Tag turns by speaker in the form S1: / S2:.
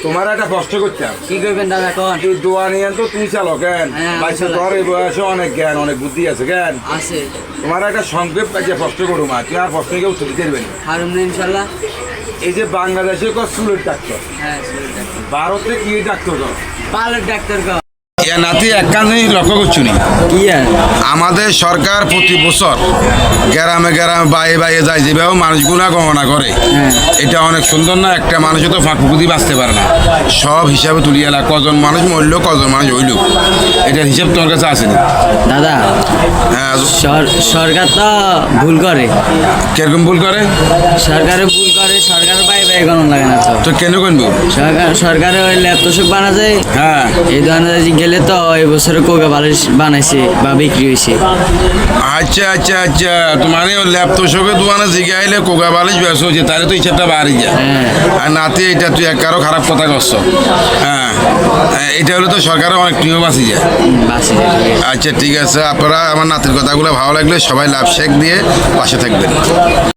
S1: তোমার একটা কষ্ট করতাম
S2: কি করবেন দাদা কোন
S1: তুই দোয়া নিয়ে তো তুই চালো কেন বাইশে তোর এই বয়সে অনেক জ্ঞান অনেক বুদ্ধি আছে কেন
S2: আছে
S1: তোমার একটা সংক্ষেপ যে প্রশ্ন করো মা তুই আর প্রশ্ন কেউ উত্তর দিতে পারবে না
S2: হারুম না ইনশাল্লাহ।
S1: এই যে বাংলাদেশে চুলের ডাক্তার
S2: হ্যাঁ
S1: ভারতে কি ডাক্তার কর
S2: পার্লার ডাক্তার কো
S1: এ নাতি একখান জিনিস লক্ষ্য করছো নি
S2: কি আর
S1: আমাদের সরকার প্রতি বছর গ্রামে গ্রামে বাইরে বাইরে যায় যেভাবে মানুষ গুণা গণনা করে এটা অনেক সুন্দর না। একটা মানুষও তো ফাঁকুকুদি বাঁচতে পারে না, সব হিসাবে তুলিয়ে এলা কজন মানুষ মরলো কজন মানুষ হইল, এটার হিসাব তোমার কাছে আসেনি
S2: দাদা।
S1: হ্যাঁ
S2: সরকার তো ভুল করে।
S1: কিরকম ভুল করে?
S2: সরকারে ভুল করে, সরকার বাইরে বাইরে গণন লাগে না তো।
S1: তো কেন করবো
S2: সরকারে ওই ল্যাব তোষক বানা যায়।
S1: হ্যাঁ
S2: এই ধরনের গেলে তো এই বছরে কোকা বালিশ বানাইছে বা বিক্রি হয়েছে।
S1: আচ্ছা আচ্ছা আচ্ছা তোমার ল্যাব তোষকে দোকানে জিগে আইলে কোকা বালিশ ব্যবসা হচ্ছে তাহলে তো ইচ্ছাটা বাড়ি যায়। আর নাতি এটা তুই এক কারো খারাপ কথা করছো। হ্যাঁ এটা হলে তো সরকারের অনেক প্রিয় বাঁচি যায়। আচ্ছা ঠিক আছে, আপনারা আমার নাতির কথাগুলো ভালো লাগলে সবাই লাভ শেখ দিয়ে পাশে থাকবেন।